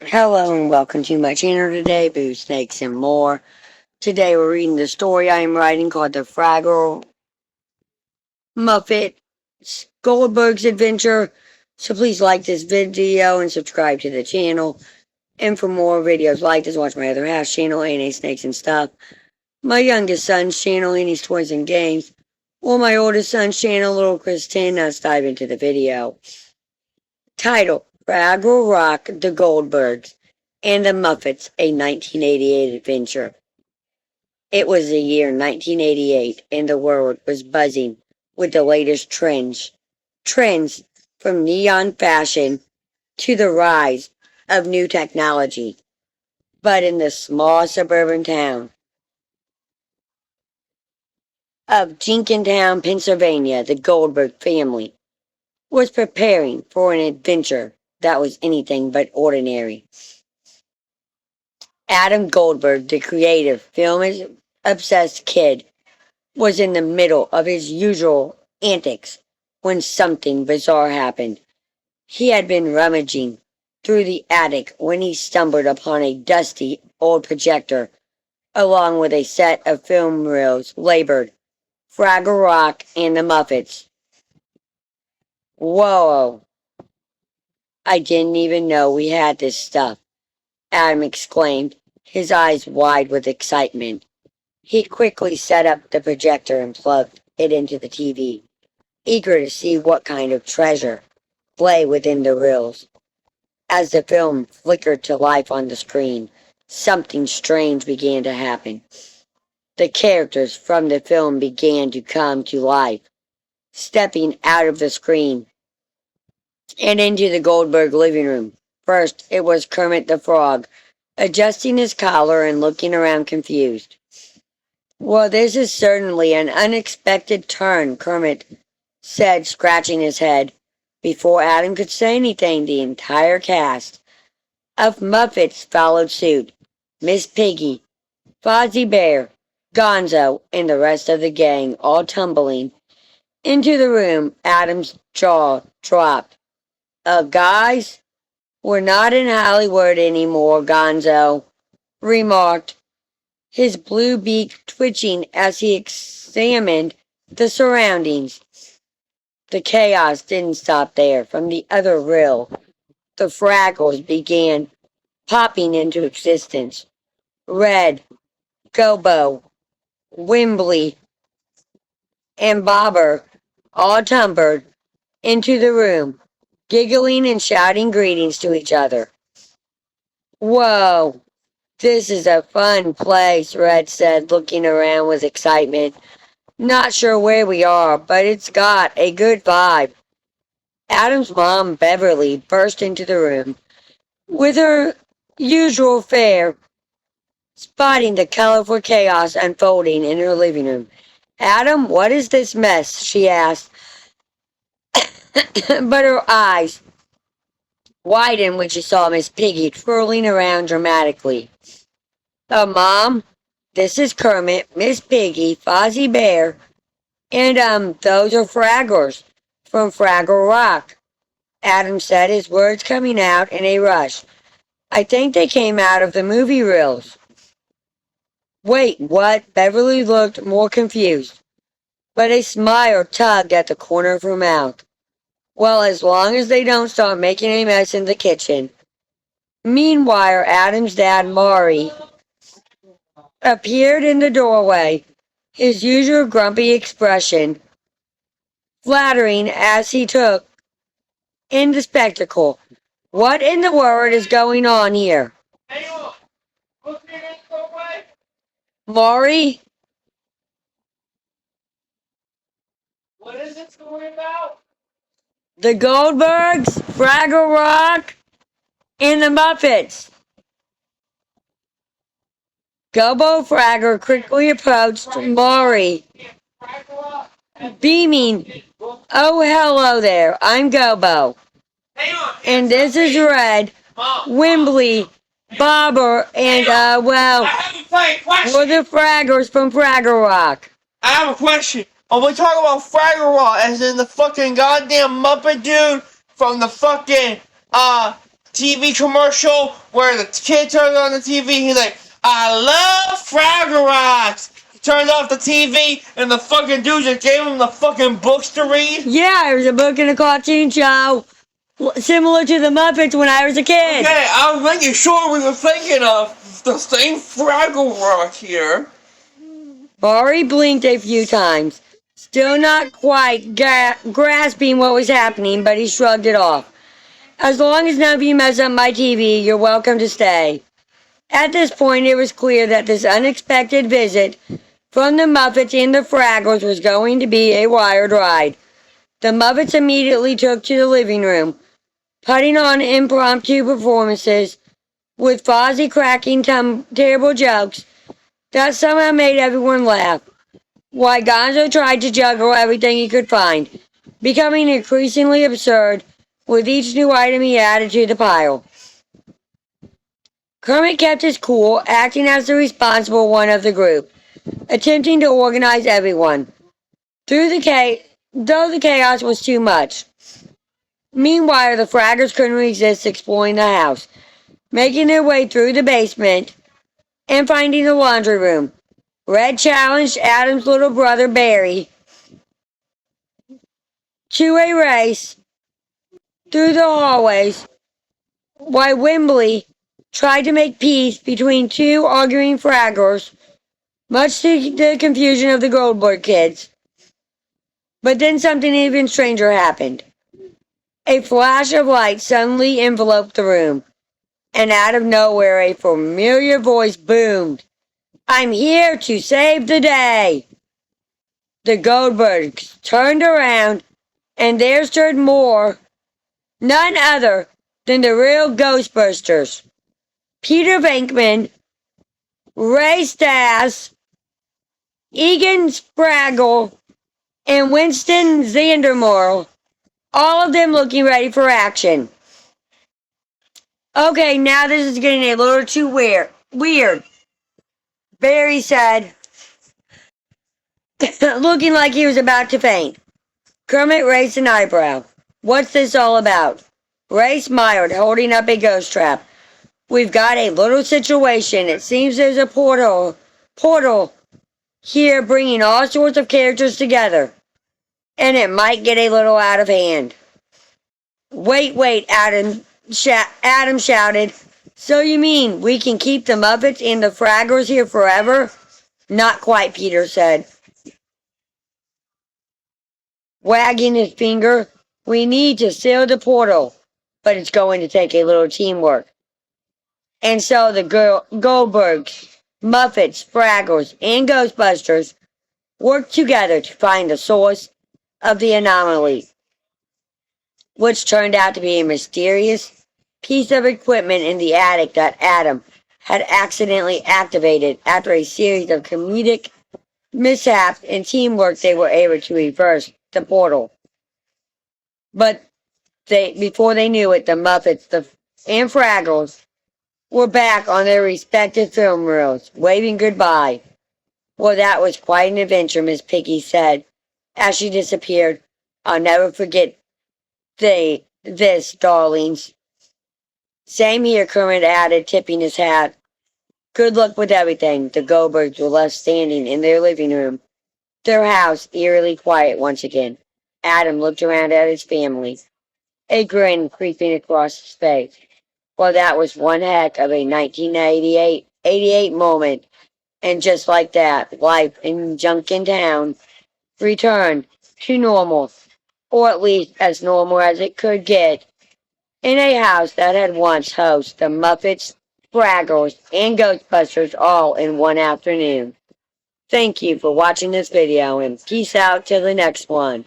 Hello and welcome to my channel today, Boo Snakes and More. Today we're reading the story I am writing called The Fraggle Muppet Goldberg's Adventure. So please like this video and subscribe to the channel. And for more videos like this, watch my other half channel, A&A Snakes and Stuff, my youngest son's channel, Annie's Toys and Games, or my oldest son's channel, Little Chris 10. Now let's dive into the video. Title: Fraggle Rock, The Goldbergs, and the Muppets, a 1988 adventure. It was the year 1988, and the world was buzzing with the latest trends. Trends from neon fashion to the rise of new technology. But in the small suburban town of Jenkintown, Pennsylvania, the Goldberg family was preparing for an adventure that was anything but ordinary. Adam Goldberg, the creative, film-obsessed kid, was in the middle of his usual antics when something bizarre happened. He had been rummaging through the attic when he stumbled upon a dusty old projector, along with a set of film reels labeled Fraggle Rock and the Muppets. Whoa! I didn't even know we had this stuff, Adam exclaimed, his eyes wide with excitement. He quickly set up the projector and plugged it into the TV, eager to see what kind of treasure lay within the reels. As the film flickered to life on the screen, something strange began to happen. The characters from the film began to come to life, stepping out of the screen and into the Goldberg living room. First, it was Kermit the Frog, adjusting his collar and looking around confused. "Well, this is certainly an unexpected turn," Kermit said, scratching his head. Before Adam could say anything, the entire cast of Muppets followed suit. Miss Piggy, Fozzie Bear, Gonzo, and the rest of the gang all tumbling into the room. Adam's jaw dropped. Guys, we're not in Hollywood anymore," Gonzo remarked, his blue beak twitching as he examined the surroundings. The chaos didn't stop there. From the other reel, the Fraggles began popping into existence. Red, Gobo, Wimbley, and Bobber all tumbled into the room, giggling and shouting greetings to each other. "Whoa, this is a fun place," Red said, looking around with excitement. "Not sure where we are, but it's got a good vibe." Adam's mom, Beverly, burst into the room with her usual fare, spotting the colorful chaos unfolding in her living room. "Adam, what is this mess?" she asked, but her eyes widened when she saw Miss Piggy twirling around dramatically. Mom, this is Kermit, Miss Piggy, Fozzie Bear, and, those are Fraggles from Fraggle Rock," Adam said, his words coming out in a rush. "I think they came out of the movie reels." "Wait, what?" Beverly looked more confused, but a smile tugged at the corner of her mouth. "Well, as long as they don't start making a mess in the kitchen." Meanwhile, Adam's dad, Maury, appeared in the doorway, his usual grumpy expression flattering as he took in the spectacle. "What in the world is going on here?" "Maury, what is this story about?" "The Goldbergs, Fraggle Rock, and the Muppets." Gobbo Fraggle quickly approached Maury, beaming. "Oh, hello there. I'm Gobbo. And this is Red, Wimbley, Bobber, and, well, we're the Fraggles from Fraggle Rock." I have a question. Are we talking about Fraggle Rock as in the fucking goddamn Muppet dude from the fucking, TV commercial where the kid turns on the TV. He's like, I love Fraggle Rocks. He turns off the TV and the fucking dude just gave him the fucking books to read. Yeah, there was a book and a cartoon show. Similar to the Muppets when I was a kid. Okay, I was making sure we were thinking of the same Fraggle Rock here. Ari blinked a few times, still not quite grasping what was happening, but he shrugged it off. As long as none of you mess up my TV, you're welcome to stay. At this point, it was clear that this unexpected visit from the Muppets and the Fraggles was going to be a wild ride. The Muppets immediately took to the living room, putting on impromptu performances with Fozzie cracking terrible jokes that somehow made everyone laugh, while Gonzo tried to juggle everything he could find, becoming increasingly absurd with each new item he added to the pile. Kermit kept his cool, acting as the responsible one of the group, attempting to organize everyone, though the chaos was too much. Meanwhile, the Fraggers couldn't resist exploring the house, making their way through the basement and finding the laundry room. Red challenged Adam's little brother Barry to a race through the hallways, while Wimbley tried to make peace between two arguing Fraggers, much to the confusion of the Goldberg kids. But then something even stranger happened. A flash of light suddenly enveloped the room, and out of nowhere a familiar voice boomed, "I'm here to save the day!" The Goldbergs turned around, and there stood none other than the real Ghostbusters. Peter Venkman, Ray Stass, Egan Spraggle, and Winston Zandermoor, all of them looking ready for action. Okay, now this is getting a little too weird, Barry said, looking like he was about to faint. Kermit raised an eyebrow. "What's this all about?" Ray smiled, holding up a ghost trap. "We've got a little situation. It seems there's a portal here bringing all sorts of characters together, and it might get a little out of hand." Wait, Adam shouted. "So you mean we can keep the Muppets and the Fraggles here forever?" "Not quite," Peter said, wagging his finger. "We need to seal the portal, but it's going to take a little teamwork." And so the Goldbergs, Muppets, Fraggles, and Ghostbusters worked together to find the source of the anomaly, which turned out to be a mysterious piece of equipment in the attic that Adam had accidentally activated. After a series of comedic mishaps and teamwork, they were able to reverse the portal. But before they knew it, the Muppets and Fraggles were back on their respective film reels, waving goodbye. "Well, that was quite an adventure," Miss Piggy said as she disappeared. "I'll never forget this, darlings." "Same here," Kermit added, tipping his hat. "Good luck with everything." The Goldbergs were left standing in their living room, their house eerily quiet once again. Adam looked around at his family, a grin creeping across his face. Well, that was one heck of a 1988 moment. And just like that, life in Junkentown returned to normal, or at least as normal as it could get, in a house that had once hosted the Muppets, Fraggles, and Ghostbusters all in one afternoon. Thank you for watching this video, and peace out till the next one.